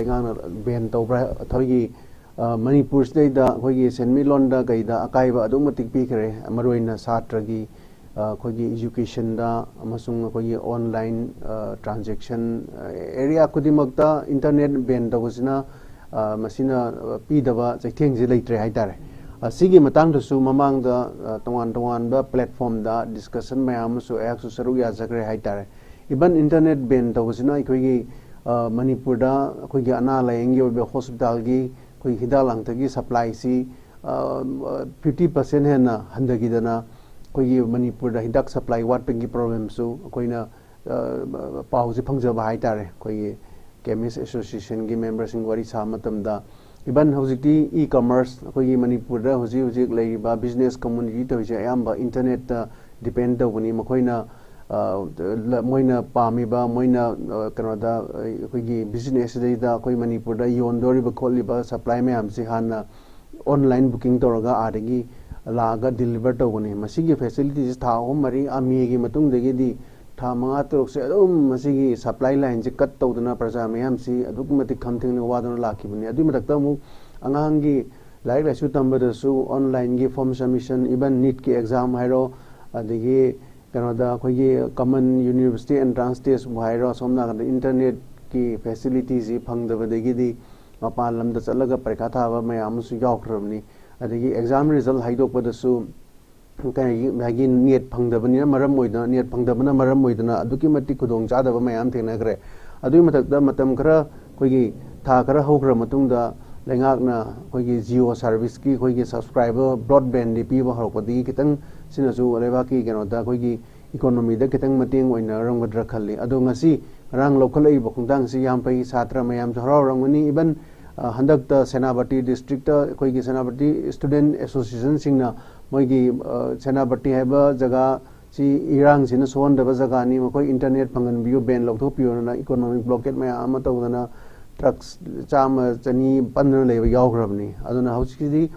ben tobra thogi manipur state da khogi senmilon da gaida akaiba adu matik pi kare amaroina satragi khogi education da amasung khogi online transaction area kudimakta internet ben tawsina masina pi daba chaitheng ji leitre haitare sigi matang da su mamang da tongan ba platform da discussion mayam su ayak su saru ya zakre haitare iban internet ben tawsina khogi manipur da khogi ana layengi obe hospital gi khogi hidalang tagi supply si 50% hena handagi dana khogi manipur da hidak supply wat pengi problem su khoina pause phangjaba haitare khogi chemist association gi members sing wari sa matam da iban hojikti e-commerce khogi manipur da hojik leiba business community to je ayamba internet ta depend da buni makhoina moina pamiba moina kanoda khogi business da koi manipur da yondori ba kholiba supply me amsi hana online booking toraga adagi laga deliver to buni masigi facilities tha mari ami gi matung degi di tha manga torok se adum masigi supply line je cut tawduna praja me amsi aduk matik khamthing ne wadana lakhi buni adu matakta mu angangi like laisu tambada su online gi form submission even NEET ki exam hairo adigi Canada khogi common university entrance test bhairo somna ga internet ki facilities hi phangdaba degi di mapal lamda chalaga parekha thaba mayam su yaukhrabni adigi exam result haidok padasu kai bagi NEET phangdaba ni maram moidana NEET phangdaba na maram moidana aduki mati khudong chadaba mayam thengna gre adui matakda matam khara khogi tha khara hogra matungda lengakna khogi Jio service ki khogi subscriber broadband di pi ba horpadi kitang sinasu leba ki genoda khogi economy da kitang mating oina rangwadra khalli ado ngasi rang lokhalai bokungdang si yam pai satra mayam jharau rangani even handak ta Senapati district ta khogi Senapati student association singna moigi Senapati haba jaga si irang sina son da jaga ni mokoi internet phangan biu ben lokthop piu na economic blockade mayam ma tawdana trucks chama chani pandra leba yawgrabni aduna hauchidi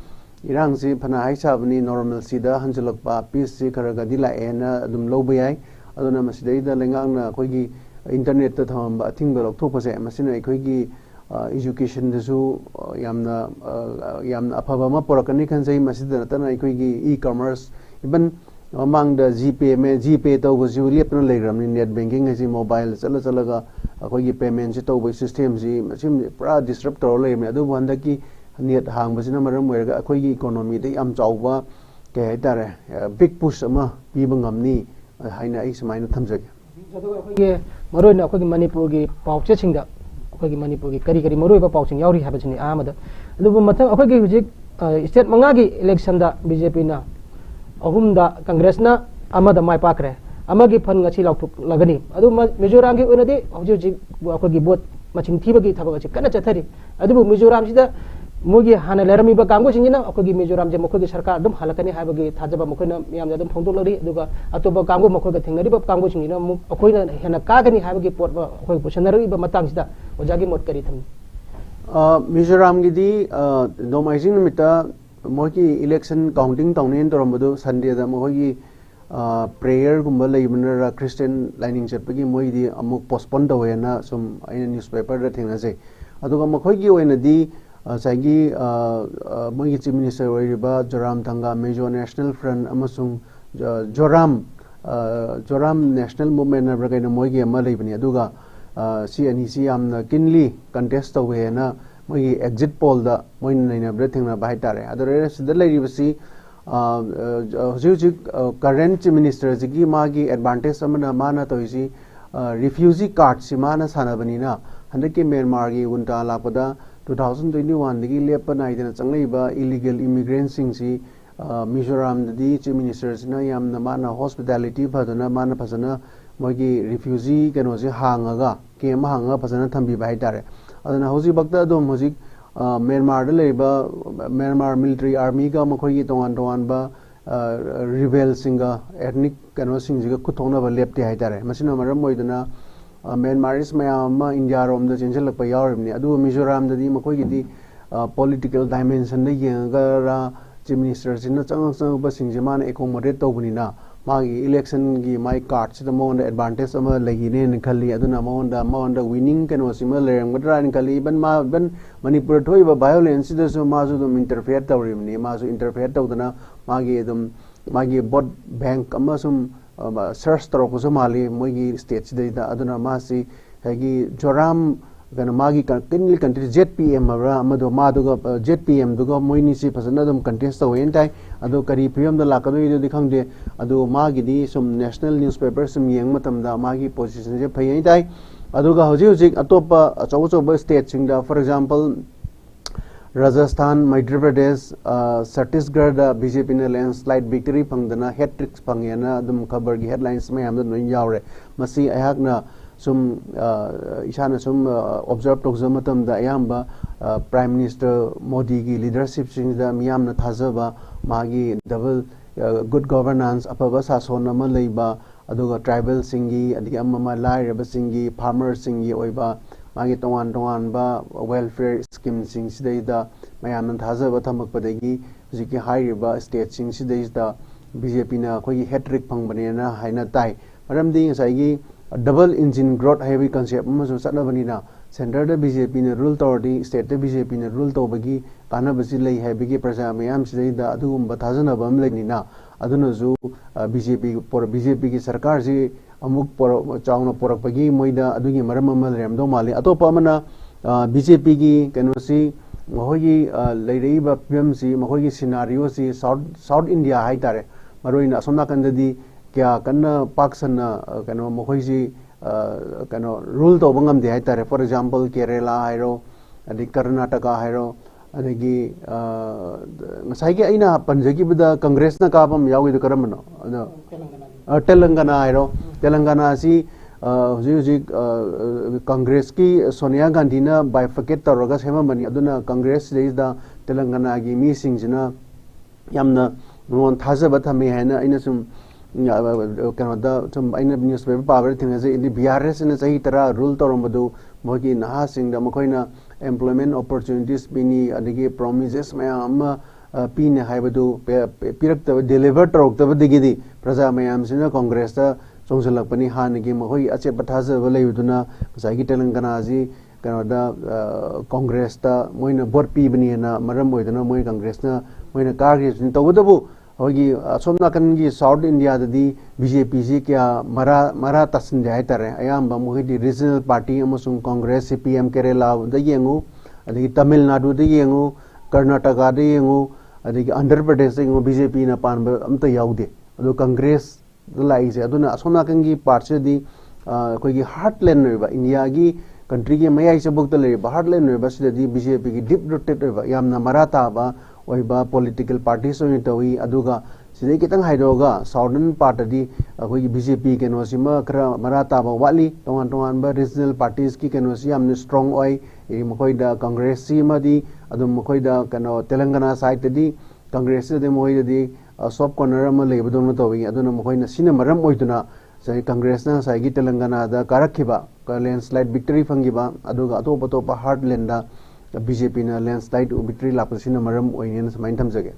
irang si phana haisabni normal sida hanjalakpa peace si kharaga dila ena adum loba yai aduna masidai da lengangna khoigi internet ta thamba thingba lokthopase masina khoigi education dasu yamna afaba ma porakani khanjai masida natana khoigi e-commerce even among the GPay to was you lep no legram in net banking as mobile chalaga khogi payment si to system si sim pra disruptor le me adu wandaki net hang basina maram werga khogi economy de am chawba ke haitare big push ama piba ngamni haina ai samaina thamjage khogi maroina khogi manipur gi pauche singda khogi manipur gi kari maroi ba pauching yauri habachini amada adu mathang khogi hujik state manga gi election da BJP na ahumda Congress na amada mai pakre amagi phan ngachi lauthuk lagani adu Mizoram gi unadi hojji akogi bot maching thiba gi thabak chi kana chathari adu Mizoram sida mogi hana lerami ba kanggo singina akogi Mizoram je mokogi sarkar dum halakani habagi thajaba mokoina miyam jadum phongdok lari aduga atoba kanggo mokoga thengnari ba kanggo singina akoina hena kagani habagi pot ba akoi pusanari ba matang sida ojagi mot kari tham Mizoram gi di nomaizing mita moki election counting tawnen torambadu Sunday da mogi prayer gumba leibnara Christian lining chatpagi moi di amuk postpone tawena sum aina newspaper da thengna jai aduga mokhoi gi oina di saigi mogi chief minister oiriba Joram Thanga Mejo National Front amasung Joram National Movement na bragaina mogi ama leibani aduga CNEC amna kinli contest tawena mogi exit poll da moin naina brethingna baitare adore sidalai ribasi current minister jigi magi advantage amana mana toisi refugee card si mana sanabanina handaki Myanmar gi unta lapada 2021 digi lepana idena changlaiba illegal immigrants sing si Mizoram di chief minister sina yamna mana hospitality phadana mana phasana mogi refugee kanosi hangaga kema hanga phasana thambi baitare adana hoji bakta dom hoji Myanmar da leba Myanmar military army ga makhoi tongan ba rebel singa ethnic kano singjiga kuthongna ba lepti haitare masina maram moidana Myanmaris mayama India rom da chenjalakpa yawribni adu Mizoram da di makhoi gi di political dimension da yenga ra chief minister sina chang ba singje man accommodate tawbuni na मागी election की my card से Mohan advantage लेने निकली Mohan winning कनो लेरगद्रा निकली बन Manipur थोब violence interfere तौरीबनी interfere तौदना मागी vote bank search तौरपसु माली मोगी स्टेट मासी जोराम कनो मागी Kinley country ZPM ZPM Moini से फजन कंटेस्ट तौन ताई करी फिल्म लाकदो खादे मागी सूम नेशनल न्यूज़पेपर सूम येंग मागी पोजिशन से फई ताई हजिक अतोप अचौ अचौब state for example Rajasthan Madhya Pradesh Chhattisgarh BJP ने लैंडस्लाइड विक्ट्री फंगदना हैट्रिक्स फंगेना खबर की हेडलाइंस मैम यावरे सूम इसाना सूम ऑब्जर्व तौजब प्राइम मिनिस्टर मोदी की लीडरशिप मियामना थाजब मागी डबल गुड गवर्नेंस अफब सासन ट्राइबल लाइरब फार्मर मागी तोान तोान वेलफेयर स्कीम मैम थाजब थमकपदगी हजिकी स्टेट BJP ना अखोई हैट्रिक फंगबनेना हाइना ताई मरमदी डबल इंजिन ग्रोथ है कंसेप्ट चलबनीना सेंटर BJP ने रूल तौरदी स्टेट BJP ने रूल तौबगी कानबसी लई है प्रजा मैम से थाजनब लेनीना BJP की सरकार से अमुक चाउना पोरपगी मोइदा अदुगी मरम लेरमदो माले अतोप BJP की कनोसी महोगी लेरइबा फिल्म सी महोगी सिनारियो सी साउथ इंडिया हाई तारे मरोइना असोम नाकंददी क्या कन्ना पाकसन कनो महोइसी कनो rule तौब ngamde hai tare for example Kerala hairo adi Karnataka hairo adagi ngasai gi aina panjagi bida Congress na kabam yawi du karamno Telangana hairo Telangana si huji Congress ki Sonia Gandhi na bifurcate taraga sema mani aduna Congress is da Telangana gi mi singjina yamna non thajaba thame haina aina sum newspaper power थी BRS ने सही तरह rule तौरबदू मोगी नहासिंग मखोइना employment opportunities पीनी promises ma'am पीने हाइबदू पीरक्तब deliver तौरक्तबदगी प्रजा ma'am से कांग्रेस चोंसलपनी हानगी मखोई अचेप थाजब लेबदुना गसाई तेलंगाना जी कनोदा Congress Moina vote पीबनीना मरम ओइदना मोइ कांग्रेस मोइना कारगी तौबदबु होगी असोम नाकन की साउथ इंडिया BJP से क्या मरा तसन जाए तारे अयाम मोहिदी regional party Congress CPM Kerala येंगु तमिलनाडु येंगु कर्नाटका येंगु आंध्र प्रदेश BJP ना पानब अमत याउदे कांग्रेस लाइसे असोम नाकन की पार्ट से अखोगी हार्टलैंड इंडिया की कंट्री की मयाई चबुक हार्टलैंड BJP की डीप रूटेड यामना मरा ताबा पॉलिटिकल पार्टीज तौई खितंग साउदर्न पार्ट BJP कनोसीमा खरा मरा ताब वाली तोान तोान रीजनल पार्टीज की कनोसी स्ट्रॉन्ग मखोद कांग्रेस कनो Telangana side Congress Modi soft corner लेबदों तौई मखोना मरम ओइदुना कांग्रेस साइगी तेलंगाना कारखिबा लैंडस्लाइड विक्ट्री फंगिबा अतोप अतोप हार्टलैंड BJP ना लैंडस्लाइड विक्ट्री लापसिना मरम ओइनेन समाइन थमजगे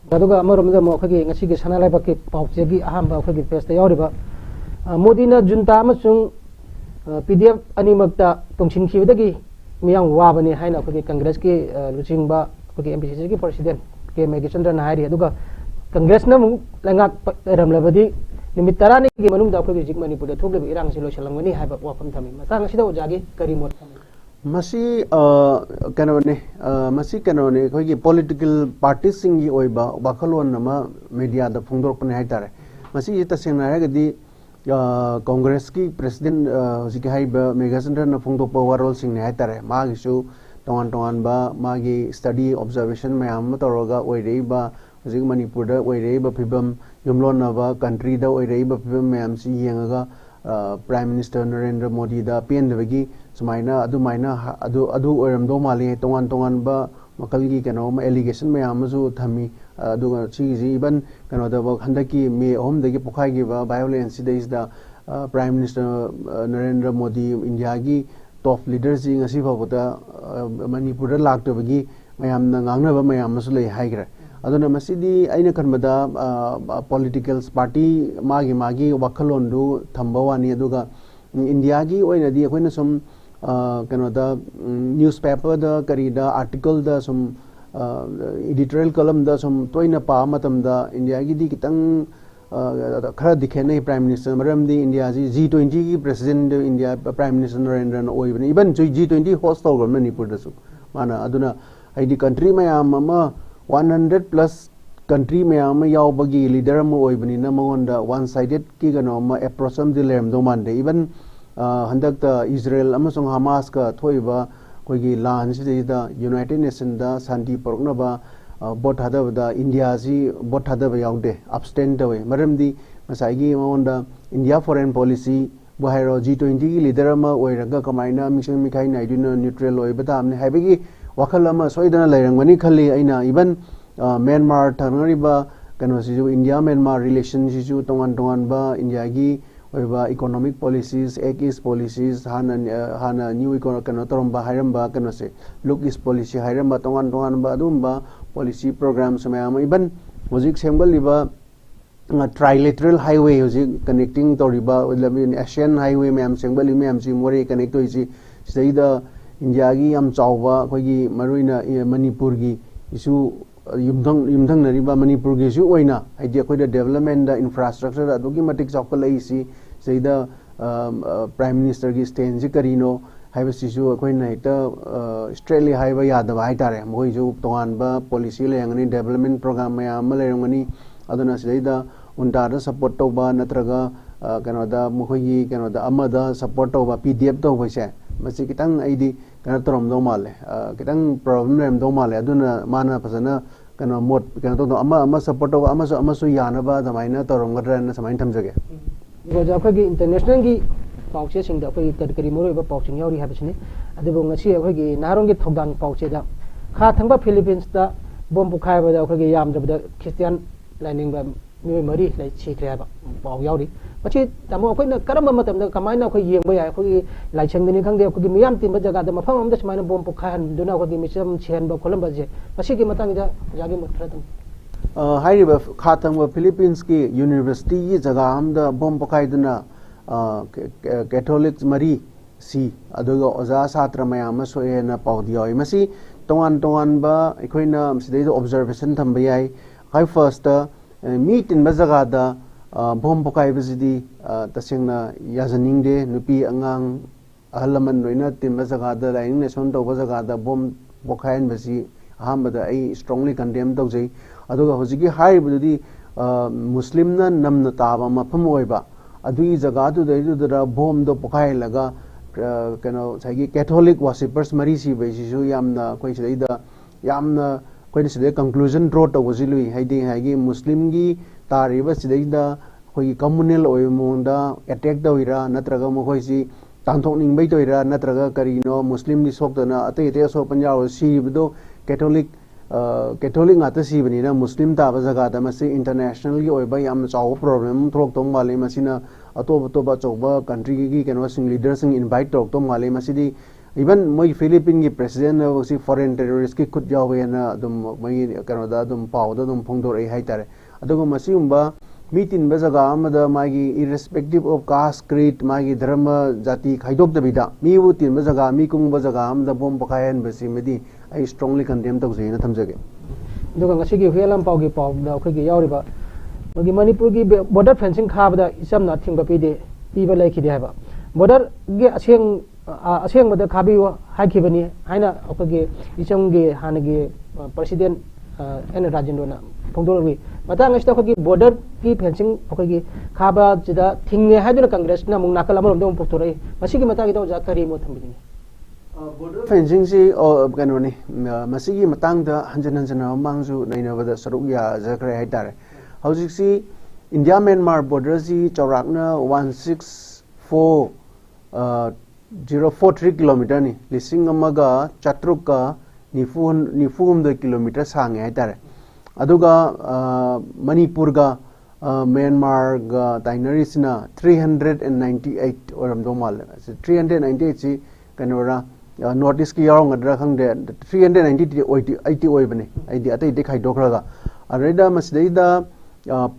अदुगा अमरमदा मोखगी ngasi gi sana laiba ki paukchegi ahamba khagi pesta yauriba modi na junta amasung PDF animakta tongsin khibadagi miyang wabani haina khagi congress ki luchingba khagi MPCC ki president ke Megachandra na hairi aduga congress na mu langak ramlabadi nimit tarani gi manung da khagi jik manipur da thokle irang si loisalamgani haiba wafam thami matang asida ojagi kari mot मसी कनोने कोई political party सिंगी ओइबा वाखलोन नमा media दा फोंदोरपने हाइतारे मसी ये तसेंना हैगदी कांग्रेस की president हुजिके हाइबा मेगाचंद्र ना फोंदोप वारोल सिंगने हाइतारे मागिसु तोन तोन बा मागी स्टडी ऑब्जर्वेशन मैम तौरगा ओइरेबा हुजिक मणिपुर दा ओइरेबा फिबम युमलोनबा कंट्री दा ओइरेबा फिबम मैम सी येंगा प्राइम मिनिस्टर नरेंद्र मोदी दा पेनबगी सुमाइना ओरमदो माले तोान तोान मकल की कनो एलिगेशन मैमसु थमी इवन कनो हंदकी मे अहमदगी पोखाई violence prime minister Narendra Modi India की टॉप लीडर्स मणिपुर लाक्तबगी मैम गांगनब मैमसु लै हाइग्रे aduna masidi aina kanbada political party magi wakhalon du thamba wani aduga India gi oina di akoina sum kano da newspaper da karida article da sum editorial column da sum toina pa matam da India gi di kitang khara dikhene prime minister maram di India ji G20 gi president India prime minister Narendra Modi oibani even G20 host tawgon Manipur da su mana aduna aidi country mayam ama 100 plus country mayam yaw bagi leader mo oibani na monda one sided ki gano ma approach am dilem do mande even handak ta Israel amasung Hamas ka thoiba koigi lan si da United Nations da santi porokna ba bot hada da India ji bot hada ba yaude abstain da we maram di masai gi monda India foreign policy buhairo G20 gi leader ma oiraga kamaina mission mikai naiduna neutral oiba da amne haibagi wakalama soidana lairangmani khali aina even Myanmar thanariba kano siju India Myanmar relations siju tongan ba India gi oiba economic policies ekis policies hana new economic kano toromba hairamba kano se look is policy hairamba tongan ba adumba policy programs mayam even hojik sembal liba trilateral highway hojik connecting toriba Asian highway mayam sembal mayam si more connect hoisi seida India gi am chawba koigi maruina Manipur gi isu yumthang nariba Manipur gi su oina idea koida development da infrastructure adugi matik chawkalai si seida prime minister gi stand ji karino haiba sisu koina heta Australia haiba yadaba haitare moi ju tongan ba policy lengani development program mayam lerangani aduna seida unda da support toba natraga kanoda muhoyi kanoda amada support toba PDF to hoise masi kitang aidi kana torom do male kitang problem rem do male aduna mana pasana kana mod kana to ama support to ama su yana ba damaina torom gadran samain thamjage goja khagi international gi pauche sing da khagi kari moro ba pauching yauri habisni adibo ngasi khagi narong gi thogdan pauche da kha thangba Philippines da bom pukhai ba da khagi yam da Christian lining ba mi mari lai chi kre ba pau yauri machi tamo khoi na karamba matam da kamaina khoi yeng ba ya khoi lai chang ni khang de khoi miyam tim ba jaga da mafam am da smaina bom pukhai han duna khoi misam chen ba kholam ba je machi gi matang da jagi mat thratam hairiba khatangwa Philippines ki university gi jaga amda bom pukhai duna Catholic mari si aduga oza satra mayam so ena pawdioi masi tongan ba ikhoina sidai observation thamba yai hai first meet in bazaga da bom pokai bizidi tasengna yazaning de nupi angang ahalaman noina tim bazaga da laing ne son to bazaga da bom pokai an basi ahambada ai strongly condemn tawjai aduga hojigi hai bududi muslim na namna taba mafam oiba adui jaga du dei du da bom do pokai laga kano sagi Catholic worshippers marisi baisisu yamna koi sidai da yamna koi sidai conclusion draw to wazilui haigi muslim gi tariba sidai da koi communal oimonda attack doira natraga mo koi si tanthokning bai toira natraga karino muslim ni sokdana ate so panjaw si bido Catholic ngata si bani na muslim ta ba jaga da masi international gi oiba yam chaw problem throk tong male masina atop ba chawba country gi keno sing leaders sing invite tok tong male masidi even moi Philippine gi president si foreign terrorist ki khut jawe na dum mai kano da dum paw da dum phongdor ai haitare adugo masi umba meeting ba jaga amada magi irrespective of caste creed magi dharma jati khaidok da bida mi bu tin ba jaga mi kung ba jaga amda bom pakayan basi medi I strongly condemn the Zena Tamjage. Dogan Sigi Helam Paugi Pau, the Kiki Yauriba. Magi Manipuri border fencing Kabda is some nothing but people like Hidaba. Border get a sing with the Kabi Hakibani, Haina Okage, Ichongi, Hanagi, President and Rajendona, Pondori. But I'm a border keep fencing Okagi, Kaba, Jida, Ting had a Congress, Namung Nakalam, don't put away. Masiki Matagito Zakari Motamini. Border fencing si kanoni masigi matang da hanjana mangsu naina bada sarukya zakre haitare hojik si India Myanmar border si chaurakna 164,043 km ni lising amaga chatruka nifum da kilometer sange haitare aduga Manipur ga Myanmar ga tainarisna 398 oram domal 398 si kanora notice ki yarong adra khang de 390 80 oi bane ai di atai de khai dokhra ga अरेदा मसिदैदा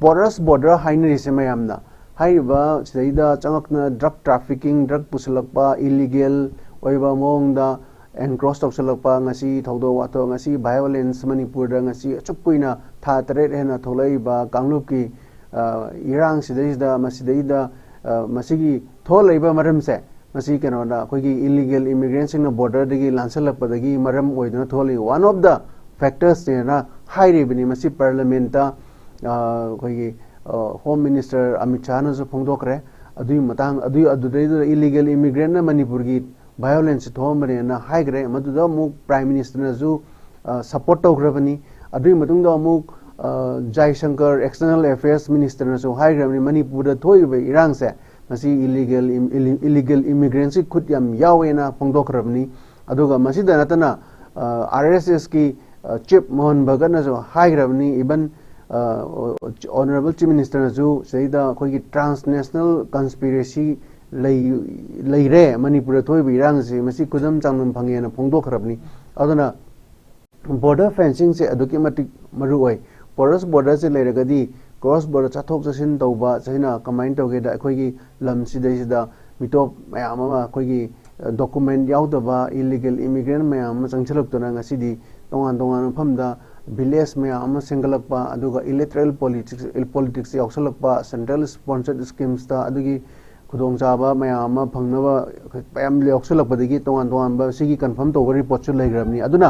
porous border hainari se mayamna haiba sidaida changakna drug trafficking drug pusalakpa illegal oiba mongda encroach tawsalakpa ngasi thodo wato ngasi violence manipur da ngasi chupkuina tha tare hena tholaiba kanglupki irang sidaida masidaida masigi tholaiba maram se masi kenona khogi illegal immigrants in border dagi lansalakpa dagi maram oidna tholi one of the factors na hairi bini masi parliament ta कोई home minister Amit Shah ने जो फोंदोकरे अदुई Matang अदुई अदुदे illegal immigrant ने मणिपुर की violence थोमरे ना हाइग्रे मदुदा मुक prime minister ने जो support तोग्रबनी अदुई मतुंग दा मुक जयशंकर एक्सटर्नल अफेयर्स मिनिस्टर ने जो हाइग्रे मणिपुर दा थोइबे इरांग से मसी इलीगल इमिग्रेंसी खुद याम यावेना फोंदोकरबनी अदुगा मसीदा नतना आरएसएस की चिफ मोहन भगत ने जो हाइग्रबनी even Honorable Chief Minister Nazu Saida Kogi transnational conspiracy Laire Manipur Toy Biransi Masi Kudam Chanam Pangiana Pongdo Krabni Adana border fencing se adukimatic Maruai porous borders Lairagadi cross border Chatok Sasin Toba Sina combined together Kogi Lam Sidesida Mitop Mayama Kogi document Yautaba illegal immigrant Mayam Sanchaluk Tonanga City Tongan Pamda village में आम सिंगलपा अदुगा electoral politics यावसलपा central sponsored schemes ता अदुगी खुदोंचाबा में आम फंगनबा पयाम यावसलपदगी तोंगान सिगी confirm तोबा रिपोर्ट सु लेग्रबनी अदुना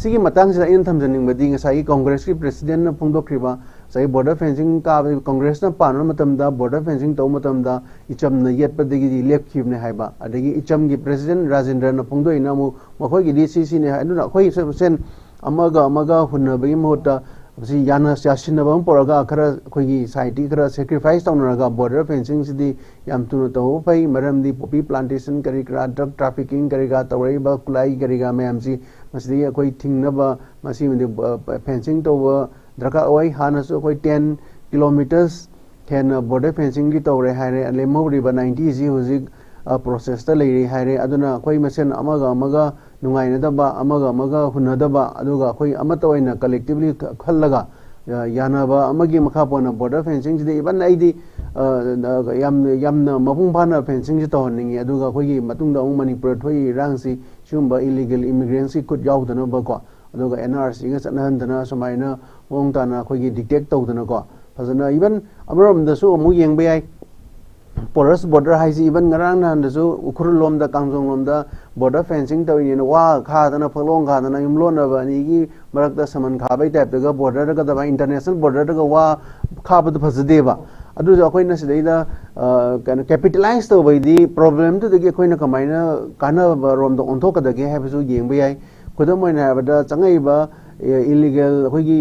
सिगी मतंग से इन थमजनिंगबदी ngasai कांग्रेस की प्रेसिडेंट न फोंदोखरिबा sai border fencing का कांग्रेस न पानो मतमदा border fencing तो मतमदा इचम न येतपदगी लेपखिबने हाइबा अदगी इचम की प्रेसिडेंट राजेंद्र न फोंदोइना मु मखोगी डीसीसी ने अदुना खोई Sen amaga hunabagi mota si yana siasinabam poraga khara khogi society khara sacrifice taunaraga border fencing sidi yam tunu to pai maramdi poppy plantation karikra drug trafficking kariga tawaiba kulai kariga mayamsi masidi khoi thingnaba masi fencing to draka oi hanasu khoi 10 kilometers hen border fencing gi tawre haire lemori ba 90 ji huzik process ta leiri haire aduna khoi masen amaga nungainadaba amaga hunadaba aduga khoi amata oina collectively khallaga yanaba amagi makhapona border fencing ji iban aidi yamna mapung phana fencing ji tawningi aduga khoi matungda manipur thoi rangsi shumba illegal immigrants khut yaudana ba ko aduga NRC ga chanhandana samaina mongtana khoi dictate tawdana ko fazana iban amarom da su mu yengbe ai porous border haisi even ngarang nan dasu ukhur lom da kangjong lom da border fencing tawini wa kha dana phalong kha dana imlon na bani gi marak da saman kha bai type da border da da international border da wa kha ba phasde ba adu jo khoi na sidai da kan capitalize to bai di problem to ge khoi na kamaina kana rom da onthok da ge have su yeng bai khudam moi na ba da changai ba illegal khoi gi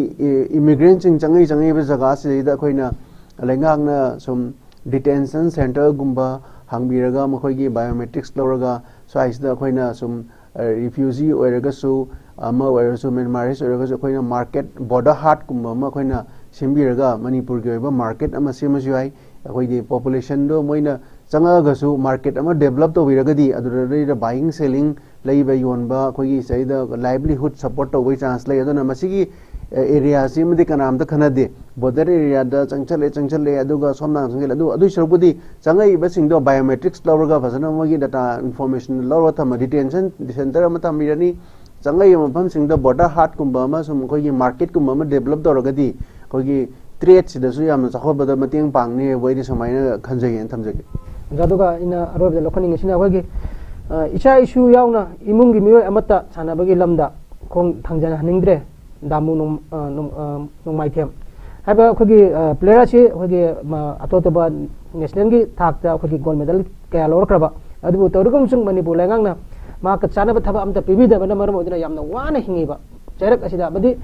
immigrants changai ba jaga sidai da khoi na lengang na sum detention center gumba hangbiraga makhoigi biometrics lawraga swaisda khoina sum refugee oiraga su ama oirasu Myanmaris oiraga su khoina market border hart gumba ma khoina simbiraga manipur gi oiba market ama semasu ai khoigi population do moina changaga su market ama develop to biraga di adura buying selling leiba yonba khoigi saida livelihood support to bai chance lai aduna masigi area simdi kanam ta khanade border area da changchale aduga somna changel adu sarubudi changai basing do biometrics lawraga phasana magi data information lawra thama detention center ma tamirani changai mafam sing da border hart kumba ma sum khoi market kumba ma develop tawraga di khoi trade sida su yam chakhoba da mateng pangne wai di samaina khanjai en thamjage jaduga ina arob da lokhaning sina khoi icha issue yauna imung gi mioi amata sanabagi lamda khong thangjana haningdre damu nong maithem haba khogi player chi khogi atotoba national gi thakta khogi gold medal kaya lor kraba adu torugum sung manipur lengang na ma ka chana ba thaba amta pibi da bana maram odina yamna wana hingi ba jarak asida badi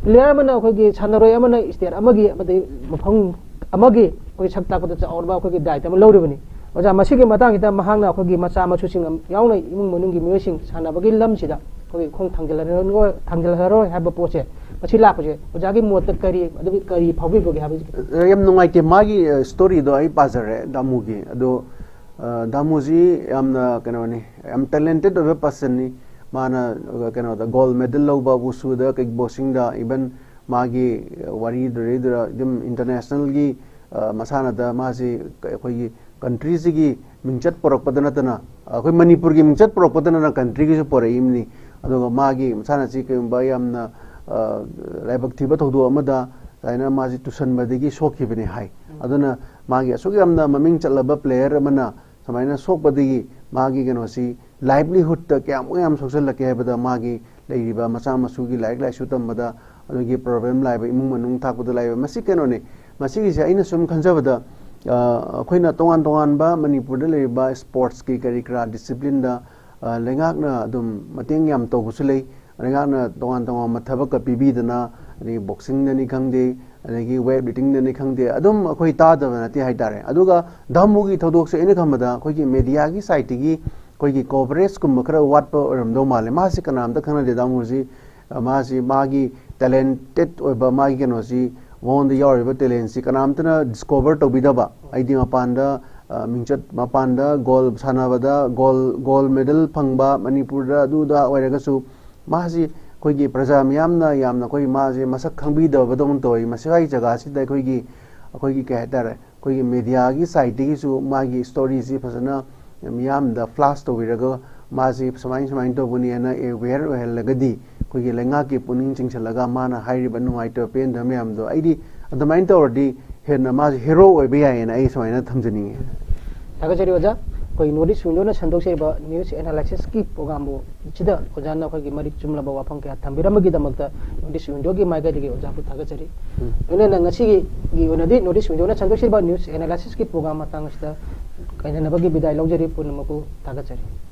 player mana khogi chanaroi amana state amagi badi mafang amagi khogi sakta ko ta orba khogi dai ta lori bani oja masigi matang kita mahangna khogi macha machu sing yauna imung manungi miosing sana bagi lam sida kogi khong thangjal haro haba poche machi la poche ojagi mot kari adu kari phawi bogi habi yam nungai te magi story do ai pazare damu gi ado damu ji amna kanoni am talented of person ni mana kano da gold medal lo ba busu da kickboxing da even मागी वारी दम international की मसाना दा मासी कोई country से की मिंचत परक पदना तना कोई मणिपुर की मिंचत परक पदना कंट्री की जो परे इमनी अदो मागी मसाना सी के बायमना लाइबक थिबा थोदो अमदा साइना मासी टुसन बदेगी सोखी बने हाई अदुना मागी असुक यामना ममिंग चलबा प्लेयर अमना समाइना सोक बदेगी मागी कनोसी लाइवलीहुड त क्या सोशल लके है मागी लेरिबा मचा मसुगी लाइक लाइसु तमबदा अदुगी प्रॉब्लम लाइबा इमुंग मनुंग थाकबदा लाइबा मसी कनोने मसी की आइना सुम खंजबदा अखोइना तोंगान तोंगान बा मणिपुर लेरिबा स्पोर्ट्स की करिकरा डिसिप्लिन दा लेंगाकना अदुम मतेंग याम तोबुसु लei लेंगाकना तोंगान तोंगान मथबक पीबीदना अदि बॉक्सिंग दनी खंगदे अदि वेट लिफ्टिंग दनी खंगदे अदुम अखोइ तादबना ति हाइतारे अदुगा धमुगी थोदोक्से एने खमदा अखोइगी मीडिया की साइट की कोई कवरेज कुम खरा वाट ओरमदो माले मासी कनाम द खना दे दामुसी मासी मागी टैलेंटेड ओबा मागी कनोसी वोन द यारिबा टैलेंट सी कनाम तना डिस्कवर तोबिदबा आइदि मपानदा मिंचत मपानदा गोल सानाबदा गोल मेडल फंगबा मणिपुर दा दुदा ओइरगसु मासी कोई प्रजा मियामना यामना कोई मासी मसक खंगबिदबदों तोई मसगाई जगह सिदा कोई कहतारे कोई मीडिया की साइट की सु मागी स्टोरी सी फसना मियाम द फ्लाश तोबिरगो मासी समाइन तोबुनी एना अवेयर ओहलगदी कोई लेंगा की पुनिंग चिंगसलगा माना हाइरिबा नुवाइतो पेन द मियाम दो आइदी अदमाइन तोरदी हेना मासी हीरो ओइबे यायना आई समाइना थमजनिंगे थागजरी ओजा कोई नोटिस विंडोना संदोक्सेबा न्यूज एनालिसिस की प्रोग्राम बो चिदा ओजाना कोई मरि चुमलाबा वाफम के थंबिरमगी दमकता नोटिस विंडो की माइगादि के ओजा बु थागजरी ओने नंगसी की ओनदी नोटिस विंडोना संदोक्सेबा न्यूज एनालिसिस की प्रोग्राम मतंगसदा काइनबगी बिदाय लौजरी पुनमको थागजरी।